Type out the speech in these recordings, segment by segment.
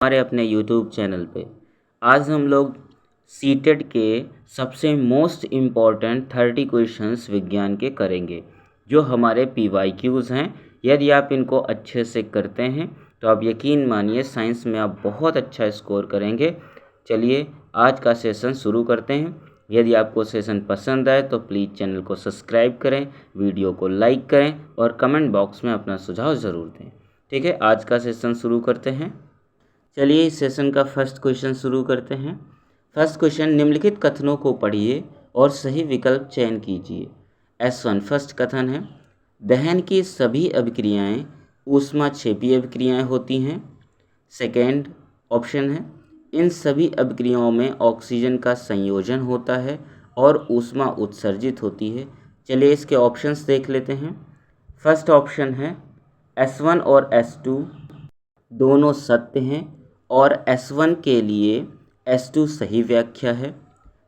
हमारे अपने YouTube channel पे। आज हम लोग सीटेट के सबसे मोस्ट इम्पॉर्टेंट 30 क्वेश्चंस विज्ञान के करेंगे, जो हमारे PYQs हैं। यदि आप इनको अच्छे से करते हैं तो आप यकीन मानिए साइंस में आप बहुत अच्छा स्कोर करेंगे। चलिए आज का सेशन शुरू करते हैं। यदि आपको सेशन पसंद आए तो प्लीज़ चैनल को सब्सक्राइब करें, वीडियो को लाइक करें और कमेंट बॉक्स में अपना सुझाव ज़रूर दें। ठीक है, आज का सेशन शुरू करते हैं। चलिए इस सेशन का फर्स्ट क्वेश्चन शुरू करते हैं। फर्स्ट क्वेश्चन, निम्नलिखित कथनों को पढ़िए और सही विकल्प चयन कीजिए। S1 फर्स्ट कथन है, दहन की सभी अभिक्रियाएं ऊष्माक्षेपी अभिक्रियाएं होती हैं। सेकेंड ऑप्शन है, इन सभी अभिक्रियाओं में ऑक्सीजन का संयोजन होता है और ऊष्मा उत्सर्जित होती है। चलिए इसके ऑप्शंस देख लेते हैं। फर्स्ट ऑप्शन है S1 और S2 दोनों सत्य हैं और S1 के लिए S2 सही व्याख्या है।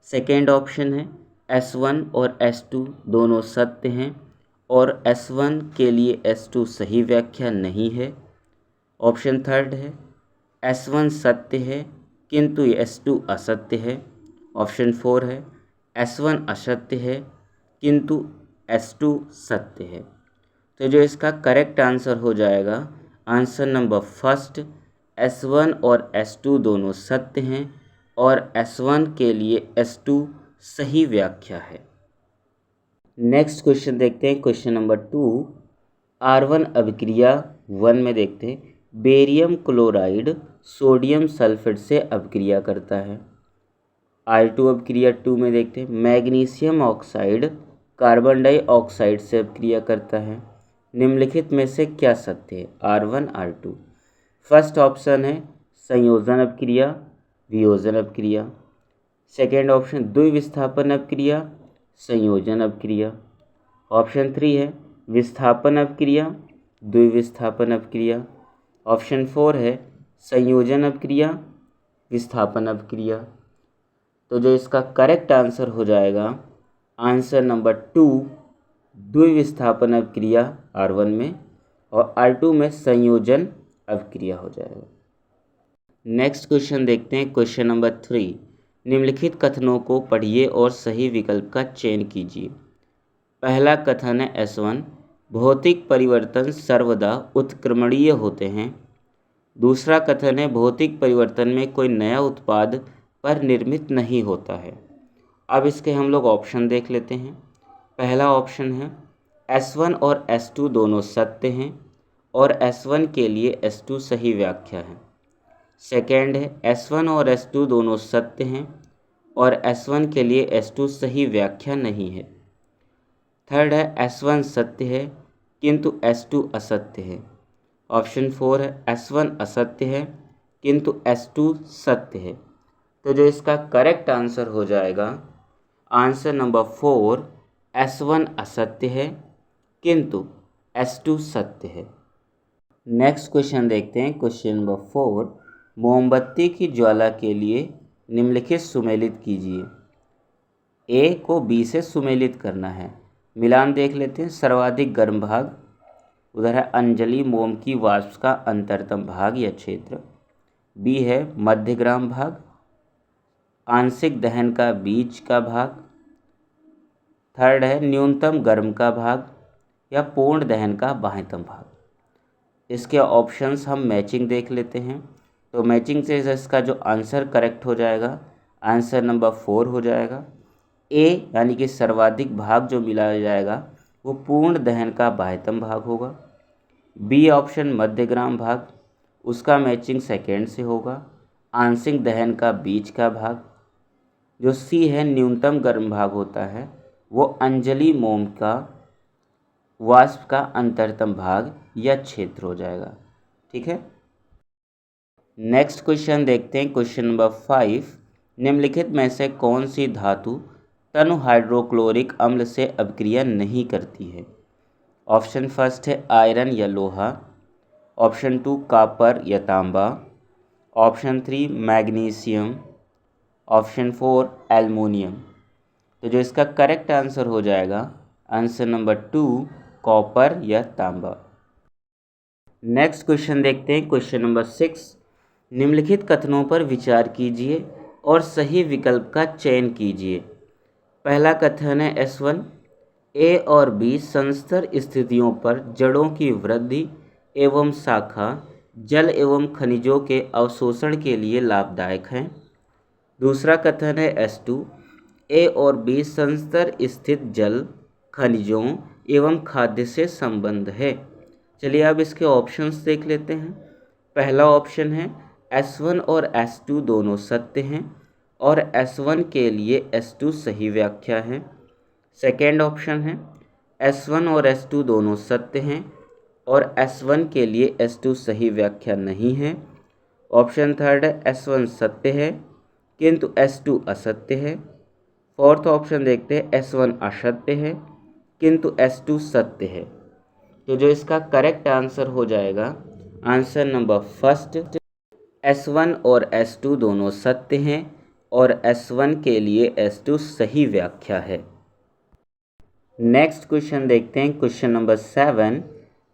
सेकेंड ऑप्शन है S1 और S2 दोनों सत्य हैं और S1 के लिए S2 सही व्याख्या नहीं है। ऑप्शन थर्ड है S1 सत्य है किंतु S2 असत्य है। ऑप्शन फोर है S1 असत्य है किंतु S2 सत्य है। तो जो इसका करेक्ट आंसर हो जाएगा, आंसर नंबर फर्स्ट, S1 और S2 दोनों सत्य हैं और S1 के लिए S2 सही व्याख्या है। नेक्स्ट क्वेश्चन देखते हैं, क्वेश्चन नंबर 2। R1 अभिक्रिया 1 में देखते हैं, बेरियम क्लोराइड सोडियम सल्फेट से अभिक्रिया करता है। R2 अभिक्रिया 2 में देखते हैं, मैग्नीशियम ऑक्साइड कार्बन डाइऑक्साइड से अभिक्रिया करता है। निम्नलिखित में से क्या सत्य है? R1 R2। फर्स्ट ऑप्शन है संयोजन अभिक्रिया, वियोजन अभिक्रिया। सेकेंड ऑप्शन द्विविस्थापन अभिक्रिया, संयोजन अभिक्रिया। ऑप्शन थ्री है विस्थापन अभिक्रिया, द्विविस्थापन अभिक्रिया। ऑप्शन फोर है संयोजन अभिक्रिया, विस्थापन अभिक्रिया। तो जो इसका करेक्ट आंसर हो जाएगा, आंसर नंबर 2, द्विविस्थापन अभिक्रिया R1 में और R2 में संयोजन अभिक्रिया हो जाएगा। नेक्स्ट क्वेश्चन देखते हैं, क्वेश्चन नंबर 3। निम्नलिखित कथनों को पढ़िए और सही विकल्प का चयन कीजिए। पहला कथन है S1, भौतिक परिवर्तन सर्वदा उत्क्रमणीय होते हैं। दूसरा कथन है भौतिक परिवर्तन में कोई नया उत्पाद पर निर्मित नहीं होता है। अब इसके हम लोग ऑप्शन देख लेते हैं। पहला ऑप्शन है S1 और S2 दोनों सत्य हैं और S1 के लिए S2 सही व्याख्या है। सेकेंड है S1 और S2 दोनों सत्य हैं और S1 के लिए S2 सही व्याख्या नहीं है। थर्ड है S1 सत्य है किंतु S2 असत्य है। ऑप्शन फोर है S1 असत्य है किंतु S2 सत्य है। तो जो इसका करेक्ट आंसर हो जाएगा, आंसर नंबर 4, S1 असत्य है किंतु S2 सत्य है। नेक्स्ट क्वेश्चन देखते हैं, क्वेश्चन नंबर 4। मोमबत्ती की ज्वाला के लिए निम्नलिखित सुमेलित कीजिए। A को B से सुमेलित करना है। मिलान देख लेते हैं। सर्वाधिक गर्म भाग, उधर है अंजलि मोम की वाष्प का अंतरतम भाग या क्षेत्र। B है मध्यग्राम भाग, आंशिक दहन का बीच का भाग। थर्ड है न्यूनतम गर्म का भाग या पूर्ण दहन का बाह्यतम भाग। इसके ऑप्शंस हम मैचिंग देख लेते हैं। तो मैचिंग से इसका जो आंसर करेक्ट हो जाएगा, आंसर नंबर 4 हो जाएगा। A यानी कि सर्वाधिक भाग जो मिलाया जाएगा वो पूर्ण दहन का बाह्यतम भाग होगा। B ऑप्शन मध्यग्राम भाग, उसका मैचिंग सेकेंड से होगा, आंशिक दहन का बीच का भाग। जो C है न्यूनतम गर्म भाग होता है, वो अंजलि मोम का वाष्प का अंतरतम भाग या क्षेत्र हो जाएगा। ठीक है, नेक्स्ट क्वेश्चन देखते हैं, क्वेश्चन नंबर 5। निम्नलिखित में से कौन सी धातु तनु हाइड्रोक्लोरिक अम्ल से अभिक्रिया नहीं करती है? ऑप्शन फर्स्ट है आयरन या लोहा। ऑप्शन 2 कॉपर या तांबा। Option 3 magnesium. Option 4 aluminium. तो जो इसका करेक्ट आंसर हो जाएगा, आंसर नंबर 2 कॉपर या तांबा। नेक्स्ट क्वेश्चन देखते हैं, क्वेश्चन नंबर 6। निम्नलिखित कथनों पर विचार कीजिए और सही विकल्प का चयन कीजिए। पहला कथन है S1, ए और बी संस्तर स्थितियों पर जड़ों की वृद्धि एवं शाखा जल एवं खनिजों के अवशोषण के लिए लाभदायक हैं। दूसरा कथन है S2, ए और बी संस्तर स्थित जल खनिजों एवं खाद्य से संबंध है। चलिए अब इसके ऑप्शंस देख लेते हैं। पहला ऑप्शन है S1 और S2 दोनों सत्य हैं और S1 के लिए S2 सही व्याख्या है। सेकेंड ऑप्शन है S1 और S2 दोनों सत्य हैं और S1 के लिए S2 सही व्याख्या नहीं है। ऑप्शन थर्ड है S1 सत्य है किंतु S2 असत्य है। फोर्थ ऑप्शन देखते हैं S1 असत्य है किंतु S2 सत्य है। तो जो इसका करेक्ट आंसर हो जाएगा, आंसर नंबर फर्स्ट, S1 और S2 दोनों सत्य हैं और S1 के लिए S2 सही व्याख्या है। नेक्स्ट क्वेश्चन देखते हैं, क्वेश्चन नंबर 7।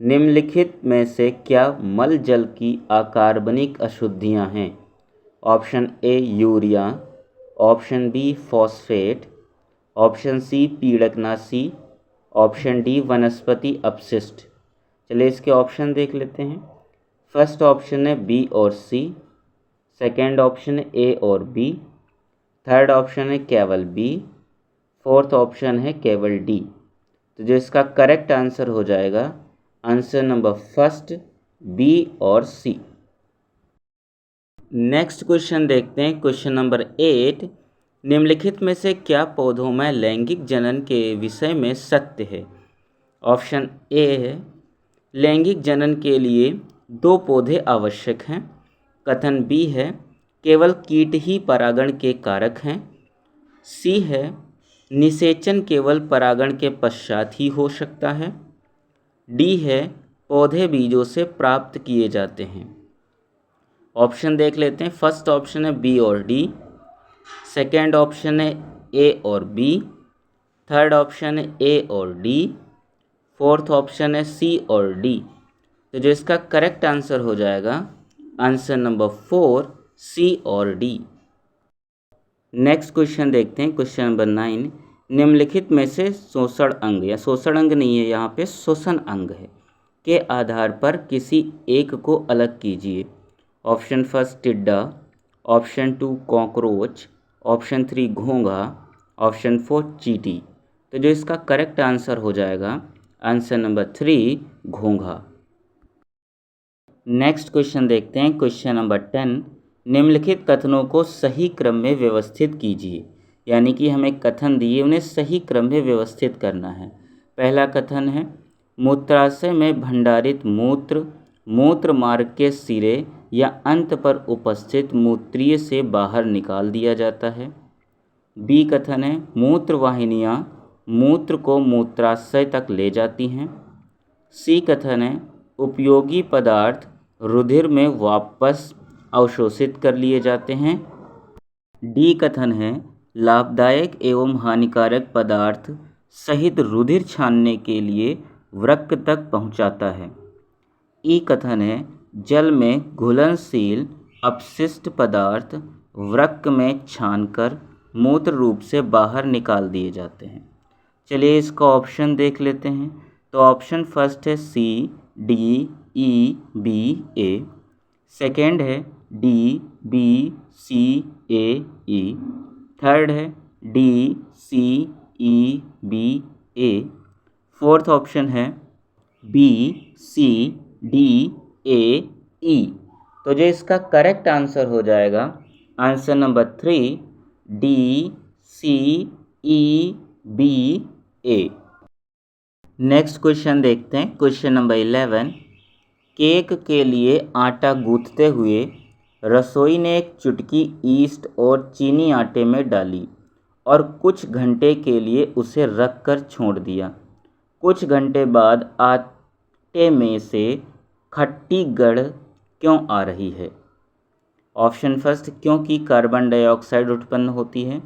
निम्नलिखित में से क्या मल जल की अकार्बनिक अशुद्धियां हैं? Option A urea, option B phosphate, option C पीड़कनाशी, ऑप्शन डी वनस्पति अपशिष्ट। चलिए इसके ऑप्शन देख लेते हैं। फर्स्ट ऑप्शन है बी और सी, सेकेंड ऑप्शन है ए और बी, थर्ड ऑप्शन है केवल बी, फोर्थ ऑप्शन है केवल डी। तो जो इसका करेक्ट आंसर हो जाएगा, आंसर नंबर फर्स्ट बी और सी। नेक्स्ट क्वेश्चन देखते हैं, क्वेश्चन नंबर 8। निम्नलिखित में से क्या पौधों में लैंगिक जनन के विषय में सत्य है? ऑप्शन ए है लैंगिक जनन के लिए 2 पौधे आवश्यक हैं। कथन बी है केवल कीट ही परागण के कारक हैं। सी है निषेचन केवल परागण के पश्चात ही हो सकता है। डी है पौधे बीजों से प्राप्त किए जाते हैं। ऑप्शन देख लेते हैं। फर्स्ट ऑप्शन है बी और डी, सेकेंड ऑप्शन है ए और बी, थर्ड ऑप्शन है ए और डी, फोर्थ ऑप्शन है सी और डी। तो जो इसका करेक्ट आंसर हो जाएगा, आंसर नंबर 4 सी और डी। नेक्स्ट क्वेश्चन देखते हैं, क्वेश्चन नंबर 9। निम्नलिखित में से शोषण अंग, या शोषण अंग नहीं है यहाँ पे, शोषण अंग है, के आधार पर किसी एक को अलग कीजिए। ऑप्शन फर्स्ट टिड्डा, ऑप्शन 2 कॉकरोच, ऑप्शन 3 घोंघा, ऑप्शन 4 चींटी। तो जो इसका करेक्ट आंसर हो जाएगा, आंसर नंबर 3 घोंघा। नेक्स्ट क्वेश्चन देखते हैं, क्वेश्चन नंबर 10। निम्नलिखित कथनों को सही क्रम में व्यवस्थित कीजिए। यानी कि हमें कथन दिए, उन्हें सही क्रम में व्यवस्थित करना है। पहला कथन है मूत्राशय में भंडारित मूत्र मूत्र मार्ग के सिरे या अंत पर उपस्थित मूत्रीय से बाहर निकाल दिया जाता है। बी कथन है मूत्र वाहिनियाँ मूत्र को मूत्राशय तक ले जाती हैं। सी कथन है उपयोगी पदार्थ रुधिर में वापस अवशोषित कर लिए जाते हैं। डी कथन है लाभदायक एवं हानिकारक पदार्थ सहित रुधिर छानने के लिए वृक्क तक पहुंचाता है। ई कथन है जल में घुलनशील अपशिष्ट पदार्थ वृक्क में छानकर मूत्र रूप से बाहर निकाल दिए जाते हैं। चलिए इसका ऑप्शन देख लेते हैं। तो ऑप्शन फर्स्ट है C D E B A, second है D B C A E, third है D C E B A, fourth option है B C D A E. तो जो इसका करेक्ट आंसर हो जाएगा, answer number 3 D C E B A. Next question देखते हैं, क्वेश्चन नंबर 11। केक के लिए आटा गूंथते हुए रसोई ने एक चुटकी ईस्ट और चीनी आटे में डाली और कुछ घंटे के लिए उसे रख कर छोड़ दिया। कुछ घंटे बाद आटे में से खट्टी गड़ क्यों आ रही है? ऑप्शन फर्स्ट क्योंकि कार्बन डाइऑक्साइड उत्पन्न होती है।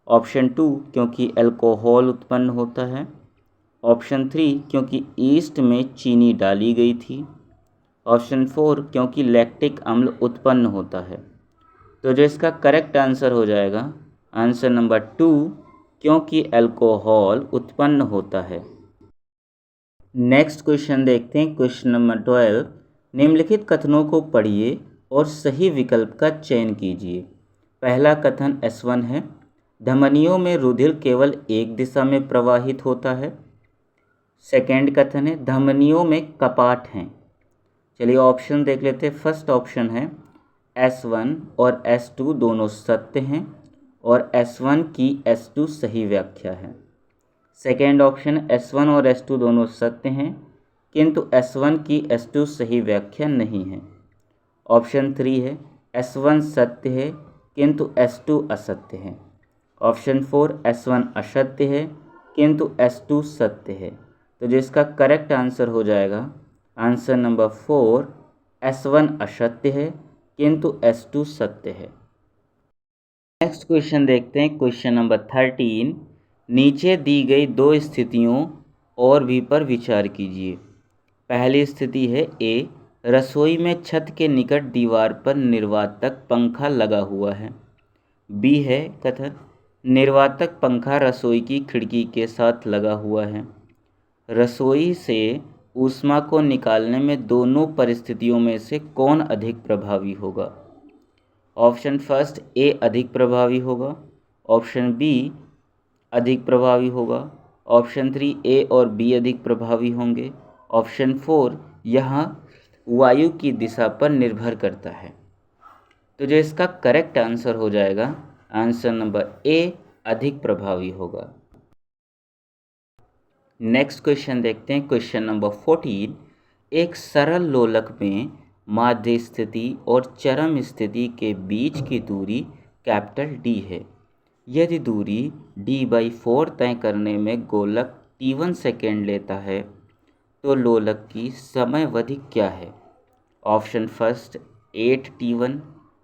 ऑप्शन 2 क्योंकि अल्कोहल उत्पन्न होता है। ऑप्शन 3 क्योंकि ईस्ट में चीनी डाली गई थी। ऑप्शन 4 क्योंकि लैक्टिक अम्ल उत्पन्न होता है। तो जो इसका करेक्ट आंसर हो जाएगा आंसर नंबर 2 क्योंकि अल्कोहल उत्पन्न होता है। नेक्स्ट क्वेश्चन देखते हैं, क्वेश्चन नंबर 12। निम्नलिखित कथनों को पढ़िए और सही विकल्प का चयन कीजिए। पहला कथन S1 है, धमनियों में रुधिर केवल एक दिशा में प्रवाहित होता है। सेकेंड कथन है, धमनियों में कपाट हैं। चलिए ऑप्शन देख लेते हैं। फर्स्ट ऑप्शन है S1 और S2 दोनों सत्य हैं और S1 की S2 सही व्याख्या है। सेकेंड ऑप्शन S1 और S2 दोनों सत्य हैं किंतु S1 की S2 सही व्याख्या नहीं है। ऑप्शन 3 है S1 सत्य है किंतु S2 असत्य है। ऑप्शन 4 S1 असत्य है किंतु S2 सत्य है। तो जो इसका करेक्ट आंसर हो जाएगा आंसर नंबर 4 S1 असत्य है किंतु S2 सत्य है। नेक्स्ट क्वेश्चन देखते हैं, क्वेश्चन नंबर 13। नीचे दी गई दो स्थितियों और भी पर विचार कीजिए। पहली स्थिति है ए, रसोई में छत के निकट दीवार पर निर्वातक पंखा लगा हुआ है। बी है कथन, निर्वातक पंखा रसोई की खिड़की के साथ लगा हुआ है। रसोई से ऊष्मा को निकालने में दोनों परिस्थितियों में से कौन अधिक प्रभावी होगा। ऑप्शन फर्स्ट ए अधिक प्रभावी होगा, ऑप्शन बी अधिक प्रभावी होगा, ऑप्शन 3 ए और बी अधिक प्रभावी होंगे, ऑप्शन 4 यहाँ वायु की दिशा पर निर्भर करता है। तो जो इसका करेक्ट आंसर हो जाएगा आंसर नंबर ए अधिक प्रभावी होगा। नेक्स्ट क्वेश्चन देखते हैं, क्वेश्चन नंबर 14। एक सरल लोलक में माध्य स्थिति और चरम स्थिति के बीच की दूरी कैपिटल डी है। यदि दूरी d/4 तय करने में गोलक t1 सेकेंड लेता है तो लोलक की समयावधि क्या है। Option first 8t1,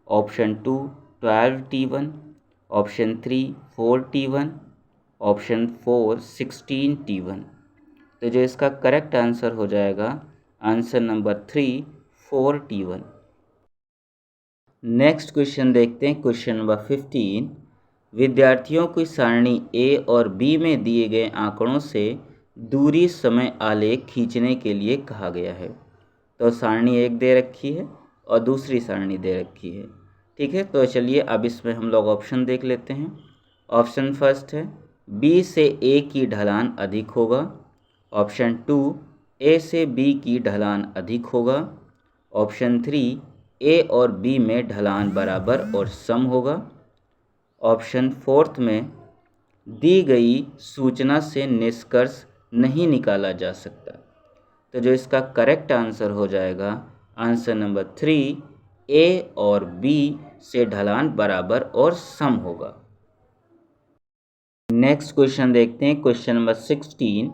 option 2 12t1, option 3 4t1, option 4 16t1। तो जो इसका करेक्ट आंसर हो जाएगा answer number 3 4t1। Next question देखते हैं, क्वेश्चन नंबर 15। विद्यार्थियों को सारणी ए और बी में दिए गए आंकड़ों से दूरी समय आलेख खींचने के लिए कहा गया है। तो सारणी एक दे रखी है और दूसरी सारणी दे रखी है। ठीक है, तो चलिए अब इसमें हम लोग ऑप्शन देख लेते हैं। ऑप्शन फर्स्ट है बी से ए की ढलान अधिक होगा। ऑप्शन 2 ए से बी की ढलान अधिक होगा। ऑप्शन 3 ए और बी में ढलान बराबर और सम होगा। ऑप्शन फोर्थ में दी गई सूचना से निष्कर्ष नहीं निकाला जा सकता। तो जो इसका करेक्ट आंसर हो जाएगा आंसर नंबर 3 ए और बी से ढलान बराबर और सम होगा। नेक्स्ट क्वेश्चन देखते हैं, क्वेश्चन नंबर 16।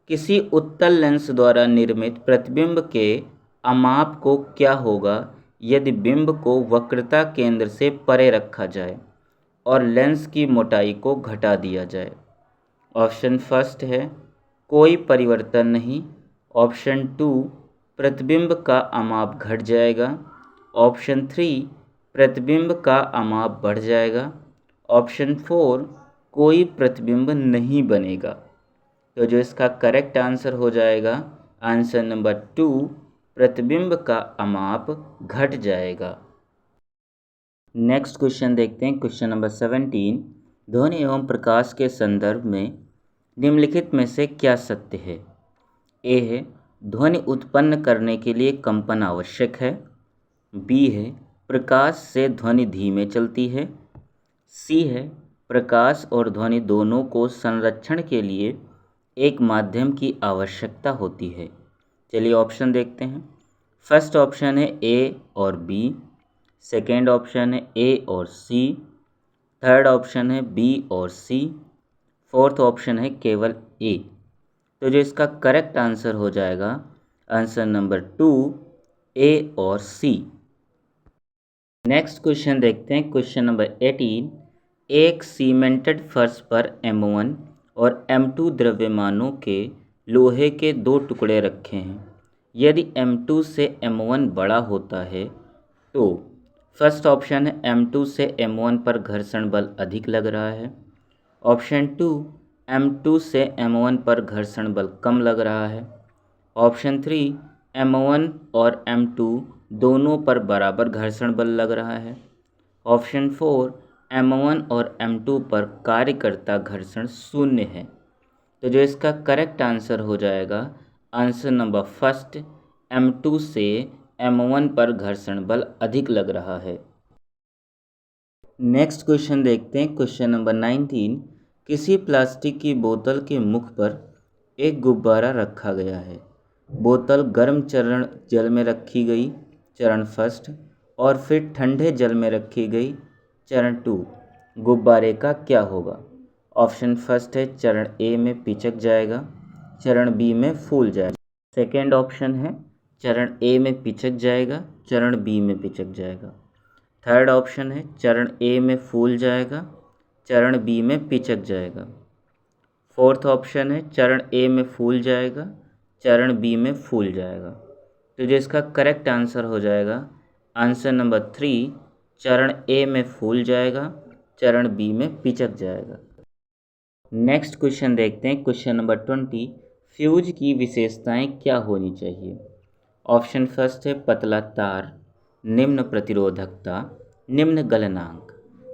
किसी उत्तल लेंस द्वारा निर्मित प्रतिबिंब के अमाप को क्या होगा यदि बिंब को वक्रता केंद्र से परे रखा जाए और लेंस की मोटाई को घटा दिया जाए। ऑप्शन फर्स्ट है कोई परिवर्तन नहीं। ऑप्शन 2 प्रतिबिंब का अमाप घट जाएगा। ऑप्शन 3 प्रतिबिंब का अमाप बढ़ जाएगा। ऑप्शन 4 कोई प्रतिबिंब नहीं बनेगा। तो जो इसका करेक्ट आंसर हो जाएगा आंसर नंबर 2 प्रतिबिंब का अमाप घट जाएगा। नेक्स्ट क्वेश्चन देखते हैं, क्वेश्चन नंबर 17। ध्वनि एवं प्रकाश के संदर्भ में निम्नलिखित में से क्या सत्य है। ए है ध्वनि उत्पन्न करने के लिए कंपन आवश्यक है। बी है प्रकाश से ध्वनि धीमे चलती है। सी है प्रकाश और ध्वनि दोनों को संरक्षण के लिए एक माध्यम की आवश्यकता होती है। चलिए ऑप्शन देखते हैं। फर्स्ट ऑप्शन है ए और बी, सेकेंड ऑप्शन है ए और सी, थर्ड ऑप्शन है बी और सी, फोर्थ ऑप्शन है केवल ए। तो जो इसका करेक्ट आंसर हो जाएगा आंसर नंबर 2 ए और सी। नेक्स्ट क्वेश्चन देखते हैं, क्वेश्चन नंबर 18। एक सीमेंटेड फर्श पर M1 और M2 द्रव्यमानों के लोहे के दो टुकड़े रखे हैं। यदि M2 से M1 बड़ा होता है तो फर्स्ट ऑप्शन है M2 से M1 पर घर्षण बल अधिक लग रहा है। ऑप्शन 2, M2 से M1 पर घर्षण बल कम लग रहा है। ऑप्शन 3, M1 और M2 दोनों पर बराबर घर्षण बल लग रहा है। ऑप्शन 4, M1 और M2 पर कार्यकर्ता घर्षण शून्य है। तो जो इसका करेक्ट आंसर हो जाएगा, आंसर नंबर फर्स्ट, M2 से M1 पर घर्षण बल अधिक लग रहा है। नेक्स्ट क्वेश्चन देखते हैं, क्वेश्चन नंबर 19। किसी प्लास्टिक की बोतल के मुख पर एक गुब्बारा रखा गया है। बोतल गर्म चरण जल में रखी गई, चरण फर्स्ट, और फिर ठंडे जल में रखी गई, चरण 2। गुब्बारे का क्या होगा? ऑप्शन फर्स्ट है चरण ए में पिचक जाएगा, चरण बी में फूल जाएगा। सेकेंड ऑप्शन है चरण ए में पिचक जाएगा, चरण बी में पिचक जाएगा। थर्ड ऑप्शन है चरण ए में फूल जाएगा, चरण बी में पिचक जाएगा। फोर्थ ऑप्शन है चरण ए में फूल जाएगा, चरण बी में फूल जाएगा। तो जो इसका करेक्ट आंसर हो जाएगा, आंसर नंबर 3, चरण ए में फूल जाएगा, चरण बी में पिचक जाएगा। नेक्स्ट क्वेश्चन देखते हैं, क्वेश्चन नंबर 20। फ्यूज की विशेषताएं क्या होनी चाहिए? ऑप्शन फर्स्ट है पतला तार, निम्न प्रतिरोधकता, निम्न गलनांक।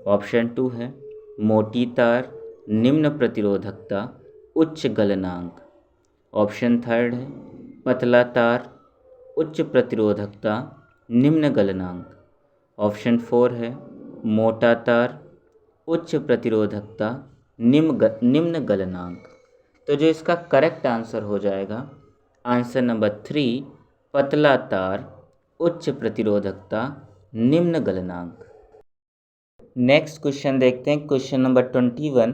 ऑप्शन 2 है मोटी तार, निम्न प्रतिरोधकता, उच्च गलनांक। ऑप्शन थर्ड है पतला तार, उच्च प्रतिरोधकता, निम्न गलनांक। ऑप्शन 4 है मोटा तार, उच्च प्रतिरोधकता, निम्न गलनांक। तो जो इसका करेक्ट आंसर हो जाएगा, आंसर नंबर 3, पतला तार, उच्च प्रतिरोधकता, निम्न गलनांक। नेक्स्ट क्वेश्चन देखते हैं, क्वेश्चन नंबर 21।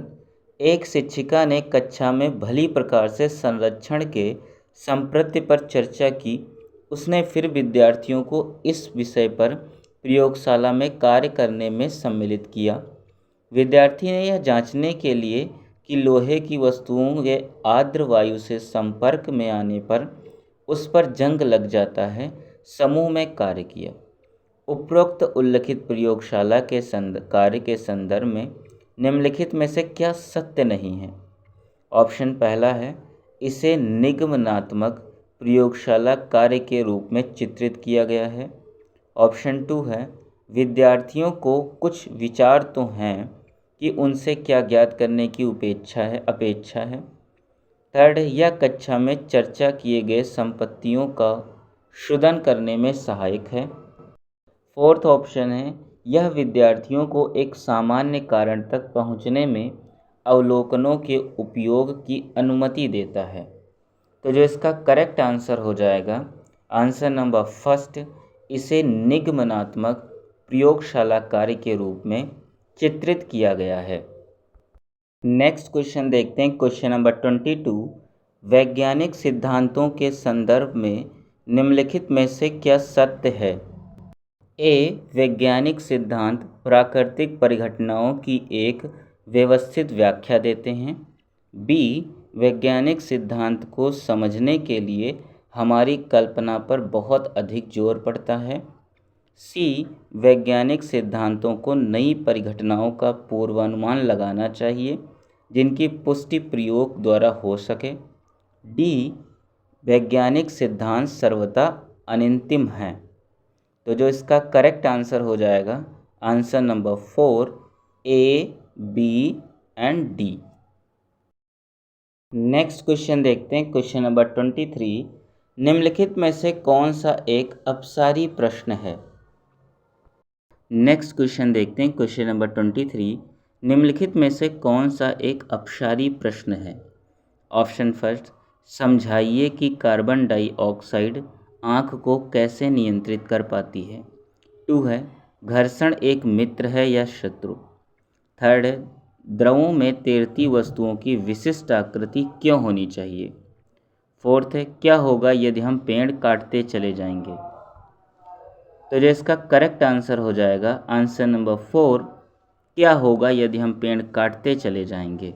एक शिक्षिका ने कक्षा में भली प्रकार से संरक्षण के संप्रत्य पर चर्चा की। उसने फिर विद्यार्थियों को इस विषय पर प्रयोगशाला में कार्य करने में सम्मिलित किया। विद्यार्थी ने यह जांचने के लिए कि लोहे की वस्तुओं के आर्द्र वायु से संपर्क में आने पर उस पर जंग लग जाता है, समूह में कार्य किया। उपरोक्त उल्लिखित प्रयोगशाला के कार्य के संदर्भ में निम्नलिखित में से क्या सत्य नहीं है? ऑप्शन पहला है इसे निगमनात्मक प्रयोगशाला कार्य के रूप में चित्रित किया गया है। ऑप्शन 2 है विद्यार्थियों को कुछ विचार तो हैं कि उनसे क्या ज्ञात करने की अपेक्षा है। थर्ड, यह कक्षा में चर्चा किए गए संपत्तियों का शोधन करने में सहायक है। फोर्थ ऑप्शन है यह विद्यार्थियों को एक सामान्य कारण तक पहुंचने में अवलोकनों के उपयोग की अनुमति देता है। तो जो इसका करेक्ट आंसर हो जाएगा, आंसर नंबर फर्स्ट, इसे निगमनात्मक प्रयोगशाला कार्य के रूप में चित्रित किया गया है। नेक्स्ट क्वेश्चन देखते हैं, क्वेश्चन नंबर 22। वैज्ञानिक सिद्धांतों के संदर्भ में निम्नलिखित में से क्या सत्य है? ए, वैज्ञानिक सिद्धांत प्राकृतिक परिघटनाओं की एक व्यवस्थित व्याख्या देते हैं। बी, वैज्ञानिक सिद्धांत को समझने के लिए हमारी कल्पना पर बहुत अधिक जोर पड़ता है। सी, वैज्ञानिक सिद्धांतों को नई परिघटनाओं का पूर्वानुमान लगाना चाहिए जिनकी पुष्टि प्रयोग द्वारा हो सके। डी, वैज्ञानिक सिद्धांत सर्वथा अनंतिम हैं। तो जो इसका करेक्ट आंसर हो जाएगा, answer number 4, A, B and D. Next question देखते हैं, क्वेश्चन नंबर 23। निम्नलिखित में से कौन सा एक अपसारी प्रश्न है? नेक्स्ट क्वेश्चन देखते हैं, क्वेश्चन नंबर 23। निम्नलिखित में से कौन सा एक अपसारी प्रश्न है? ऑप्शन फर्स्ट, समझाइए कि कार्बन डाइऑक्साइड आँख को कैसे नियंत्रित कर पाती है। 2 है घर्षण एक मित्र है या शत्रु। थर्ड है द्रवों में तैरती वस्तुओं की विशिष्ट आकृति क्यों होनी चाहिए। फोर्थ है क्या होगा यदि हम पेड़ काटते चले जाएंगे। तो जो इसका करेक्ट आंसर हो जाएगा, आंसर नंबर 4, क्या होगा यदि हम पेड़ काटते चले जाएंगे।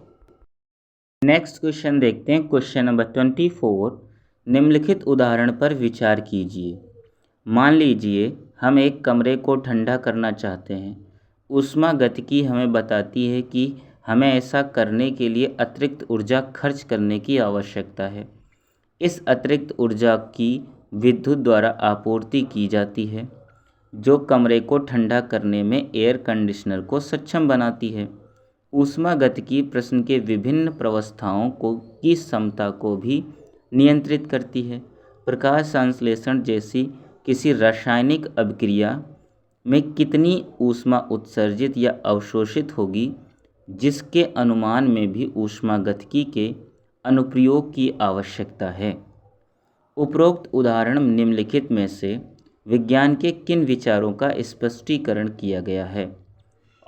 नेक्स्ट क्वेश्चन देखते हैं, क्वेश्चन नंबर 24। निम्नलिखित उदाहरण पर विचार कीजिए। मान लीजिए हम एक कमरे को ठंडा करना चाहते हैं। ऊष्मागतिकी हमें बताती है कि हमें ऐसा करने के लिए अतिरिक्त ऊर्जा खर्च करने की आवश्यकता है। इस अतिरिक्त ऊर्जा की विद्युत द्वारा आपूर्ति की जाती है, जो कमरे को ठंडा करने में एयर कंडीशनर को सक्षम बनाती है। ऊष्मागतिकी प्रश्न के विभिन्न प्रावस्थाओं की क्षमता को भी नियंत्रित करती है। प्रकाश संश्लेषण जैसी किसी रासायनिक अभिक्रिया में कितनी ऊष्मा उत्सर्जित या अवशोषित होगी, जिसके अनुमान में भी ऊष्मागतिकी के अनुप्रयोग की आवश्यकता है। उपरोक्त उदाहरण निम्नलिखित में से विज्ञान के किन विचारों का स्पष्टीकरण किया गया है?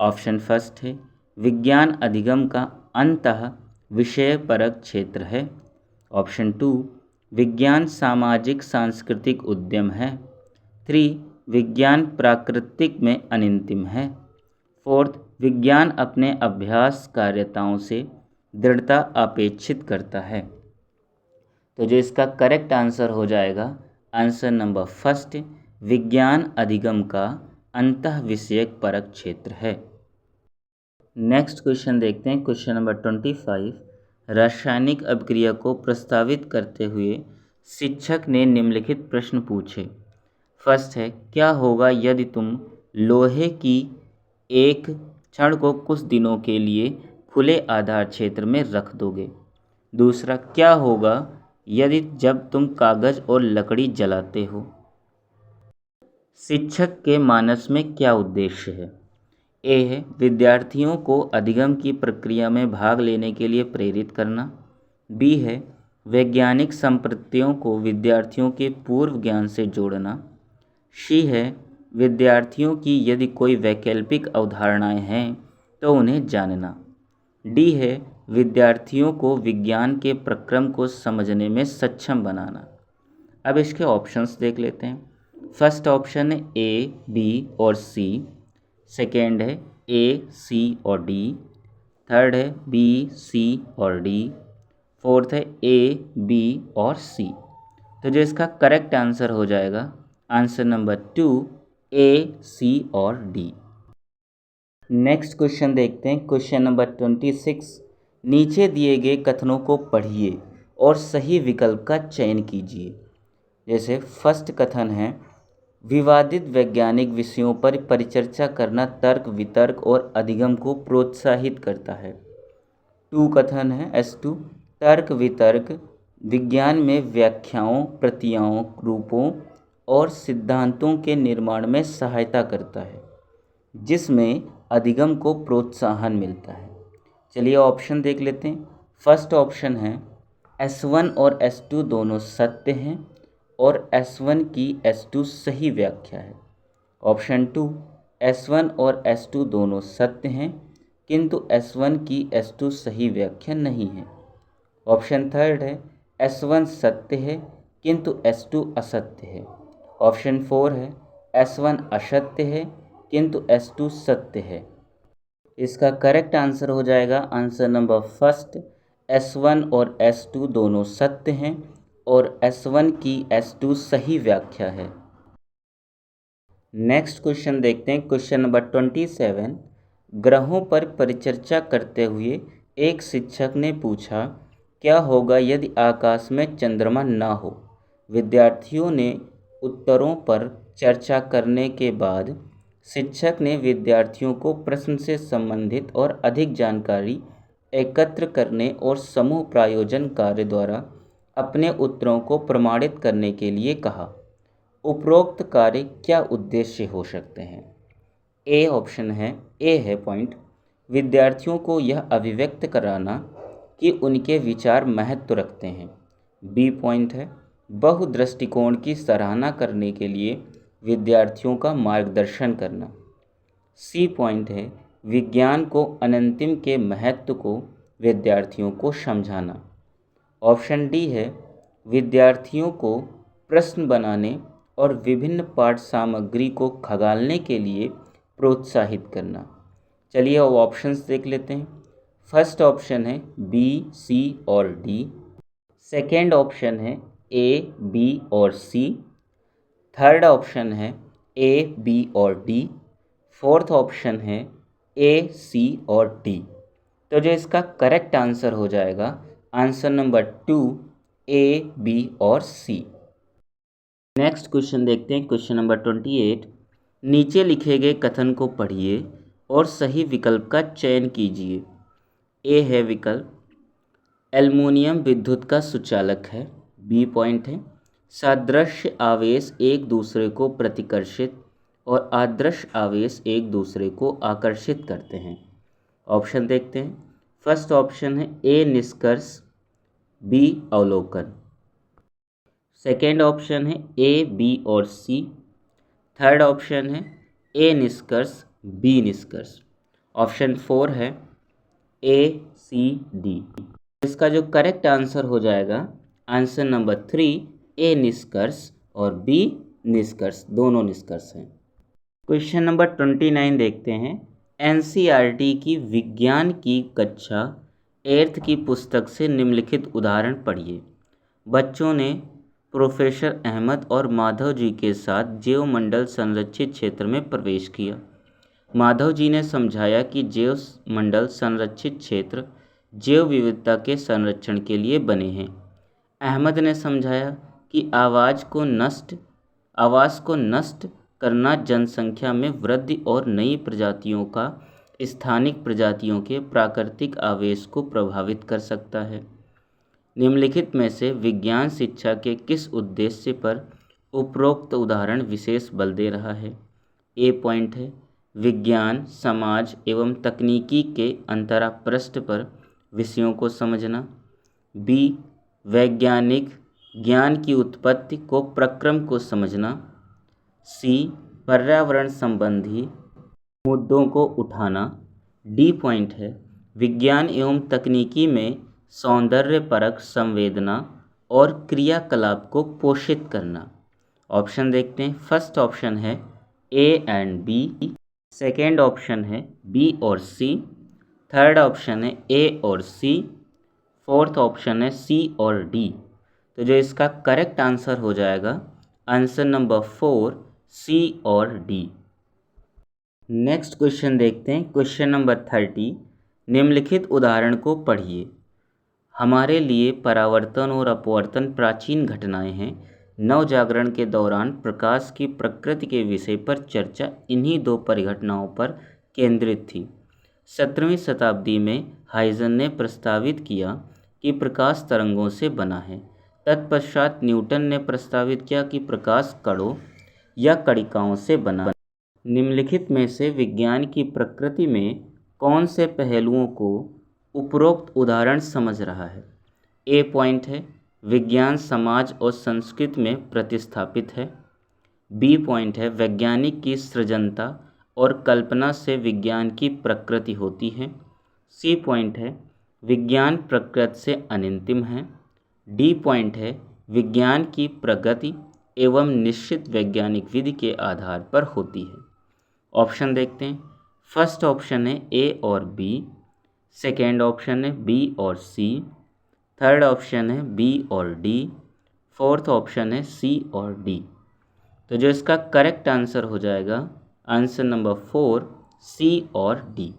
ऑप्शन फर्स्ट है, विज्ञान अधिगम का अंतः विषयपरक क्षेत्र है। ऑप्शन 2, विज्ञान सामाजिक सांस्कृतिक उद्यम है। 3, विज्ञान प्राकृतिक में अनंतिम है। 4th, विज्ञान अपने अभ्यास कार्यताओं से दृढ़ता अपेक्षित करता है। तो जो इसका करेक्ट आंसर हो जाएगा, आंसर नंबर फर्स्ट, विज्ञान अधिगम का अंतः विषयक परक क्षेत्र है। नेक्स्ट क्वेश्चन देखते हैं, क्वेश्चन नंबर 25। रासायनिक अभिक्रिया को प्रस्तावित करते हुए शिक्षक ने निम्नलिखित प्रश्न पूछे। फर्स्ट है, क्या होगा यदि तुम लोहे की एक छड़ को कुछ दिनों के लिए खुले आधार क्षेत्र में रख दोगे? दूसरा, क्या होगा यदि जब तुम कागज और लकड़ी जलाते हो? शिक्षक के मानस में क्या उद्देश्य है? ए है, विद्यार्थियों को अधिगम की प्रक्रिया में भाग लेने के लिए प्रेरित करना। बी है, वैज्ञानिक संपत्तियों को विद्यार्थियों के पूर्व ज्ञान से जोड़ना। सी है, विद्यार्थियों की यदि कोई वैकल्पिक अवधारणाएं हैं तो उन्हें जानना। डी है, विद्यार्थियों को विज्ञान के प्रक्रम को समझने में सक्षम बनाना। अब इसके ऑप्शंस देख लेते हैं। फर्स्ट ऑप्शन है ए, बी और सी। सेकेंड है ए, सी और डी। थर्ड है बी, सी और डी। फोर्थ है ए, बी और सी। तो जो इसका करेक्ट आंसर हो जाएगा, आंसर नंबर 2, ए, सी और डी। नेक्स्ट क्वेश्चन देखते हैं, क्वेश्चन नंबर 26। नीचे दिए गए कथनों को पढ़िए और सही विकल्प का चयन कीजिए। जैसे फर्स्ट कथन है, विवादित वैज्ञानिक विषयों पर परिचर्चा करना तर्क वितर्क और अधिगम को प्रोत्साहित करता है। 2 कथन है S2, तर्क वितर्क विज्ञान में व्याख्याओं, प्रतियाओं, रूपों और सिद्धांतों के निर्माण में सहायता करता है, जिसमें अधिगम को प्रोत्साहन मिलता है। चलिए ऑप्शन देख लेते हैं। फर्स्ट ऑप्शन है, S1 और S2 दोनों सत्य हैं और S1 की S2 सही व्याख्या है। ऑप्शन 2, S1 और S2 दोनों सत्य हैं किंतु S1 की S2 सही व्याख्या नहीं है। ऑप्शन थर्ड है, S1 सत्य है किंतु S2 असत्य है। ऑप्शन 4 है, S1 असत्य है किंतु S2 सत्य है। इसका करेक्ट आंसर हो जाएगा, आंसर नंबर फर्स्ट, S1 और S2 दोनों सत्य हैं और S1 की S2 सही व्याख्या है। नेक्स्ट क्वेश्चन देखते हैं, क्वेश्चन नंबर 27। ग्रहों पर परिचर्चा करते हुए एक शिक्षक ने पूछा, क्या होगा यदि आकाश में चंद्रमा न हो? विद्यार्थियों ने उत्तरों पर चर्चा करने के बाद शिक्षक ने विद्यार्थियों को प्रश्न से संबंधित और अधिक जानकारी एकत्र करने और समूह प्रायोजन कार्य द्वारा अपने उत्तरों को प्रमाणित करने के लिए कहा। उपरोक्त कार्य क्या उद्देश्य हो सकते हैं? ए ऑप्शन है, ए है पॉइंट, विद्यार्थियों को यह अभिव्यक्त कराना कि उनके विचार महत्व रखते हैं। बी पॉइंट है, बहुदृष्टिकोण की सराहना करने के लिए विद्यार्थियों का मार्गदर्शन करना। सी पॉइंट है, विज्ञान को अनंतिम के महत्व को विद्यार्थियों को समझाना। ऑप्शन डी है, विद्यार्थियों को प्रश्न बनाने और विभिन्न पाठ सामग्री को खंगालने के लिए प्रोत्साहित करना। चलिए अब ऑप्शंस देख लेते हैं। फर्स्ट ऑप्शन है बी, सी और डी। सेकेंड ऑप्शन है ए, बी और सी। थर्ड ऑप्शन है ए, बी और डी। फोर्थ ऑप्शन है ए, सी और डी। तो जो इसका करेक्ट आंसर हो जाएगा आंसर नंबर 2 ए, बी और सी। नेक्स्ट क्वेश्चन देखते हैं, क्वेश्चन नंबर 28। नीचे लिखे गए कथन को पढ़िए और सही विकल्प का चयन कीजिए। ए है विकल्प, एल्युमिनियम विद्युत का सुचालक है। बी पॉइंट है, सादृश्य आवेश एक दूसरे को प्रतिकर्षित और आदर्श आवेश एक दूसरे को आकर्षित करते हैं। ऑप्शन देखते हैं। फर्स्ट ऑप्शन है ए निष्कर्ष, बी अवलोकन। सेकेंड ऑप्शन है ए, बी और सी। थर्ड ऑप्शन है ए निष्कर्ष, बी निष्कर्ष। ऑप्शन 4 है ए, सी, डी। इसका जो करेक्ट आंसर हो जाएगा आंसर नंबर 3 ए निष्कर्ष और बी निष्कर्ष, दोनों निष्कर्ष हैं। क्वेश्चन नंबर 29 देखते हैं। एनसीईआरटी की विज्ञान की कक्षा 8th की पुस्तक से निम्नलिखित उदाहरण पढ़िए। बच्चों ने प्रोफेसर अहमद और माधव जी के साथ जैवमंडल संरक्षित क्षेत्र में प्रवेश किया। माधव जी ने समझाया कि जैव मंडल संरक्षित क्षेत्र जैव विविधता के संरक्षण के लिए बने हैं। अहमद ने समझाया कि आवास को नष्ट करना जनसंख्या में वृद्धि और नई प्रजातियों का स्थानिक प्रजातियों के प्राकृतिक आवेश को प्रभावित कर सकता है। निम्नलिखित में से विज्ञान शिक्षा के किस उद्देश्य पर उपरोक्त उदाहरण विशेष बल दे रहा है। ए पॉइंट है, विज्ञान, समाज एवं तकनीकी के अंतरापृष्ठ पर विषयों को समझना। बी, वैज्ञानिक ज्ञान की उत्पत्ति को प्रक्रम को समझना। सी, पर्यावरण संबंधी मुद्दों को उठाना। डी पॉइंट है, विज्ञान एवं तकनीकी में सौंदर्यपरक संवेदना और क्रियाकलाप को पोषित करना। ऑप्शन देखते हैं। फर्स्ट ऑप्शन है A and B. Second option है बी और सी। थर्ड ऑप्शन है ए और सी। फोर्थ ऑप्शन है सी और डी। तो जो इसका करेक्ट आंसर हो जाएगा आंसर नंबर 4 सी और डी। नेक्स्ट क्वेश्चन देखते हैं, क्वेश्चन नंबर 30। निम्नलिखित उदाहरण को पढ़िए। हमारे लिए परावर्तन और अपवर्तन प्राचीन घटनाएं हैं। नवजागरण के दौरान प्रकाश की प्रकृति के विषय पर चर्चा इन्हीं दो परिघटनाओं पर केंद्रित थी। 17वीं शताब्दी में हाइजन ने प्रस्तावित किया कि प्रकाश तरंगों से बना है। तत्पश्चात न्यूटन ने प्रस्तावित किया कि प्रकाश कणों या कणिकाओं से बना। निम्नलिखित में से विज्ञान की प्रकृति में कौन से पहलुओं को उपरोक्त उदाहरण समझ रहा है। ए पॉइंट है, विज्ञान समाज और संस्कृति में प्रतिस्थापित है। बी पॉइंट है, वैज्ञानिक की सृजनता और कल्पना से विज्ञान की प्रकृति होती है। सी पॉइंट है, विज्ञान प्रकृति से अनंतिम है। डी पॉइंट है, विज्ञान की प्रगति एवं निश्चित वैज्ञानिक विधि के आधार पर होती है। ऑप्शन देखते हैं। फर्स्ट ऑप्शन है ए और बी। सेकेंड ऑप्शन है बी और सी। थर्ड ऑप्शन है बी और डी। फोर्थ ऑप्शन है सी और डी। तो जो इसका करेक्ट आंसर हो जाएगा आंसर नंबर 4 सी और डी।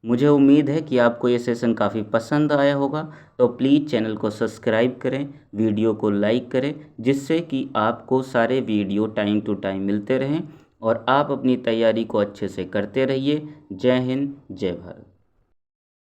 मुझे उम्मीद है कि आपको ये सेशन काफ़ी पसंद आया होगा, तो प्लीज़ चैनल को सब्सक्राइब करें, वीडियो को लाइक करें, जिससे कि आपको सारे वीडियो टाइम टू टाइम मिलते रहें और आप अपनी तैयारी को अच्छे से करते रहिए। जय हिंद, जय भारत।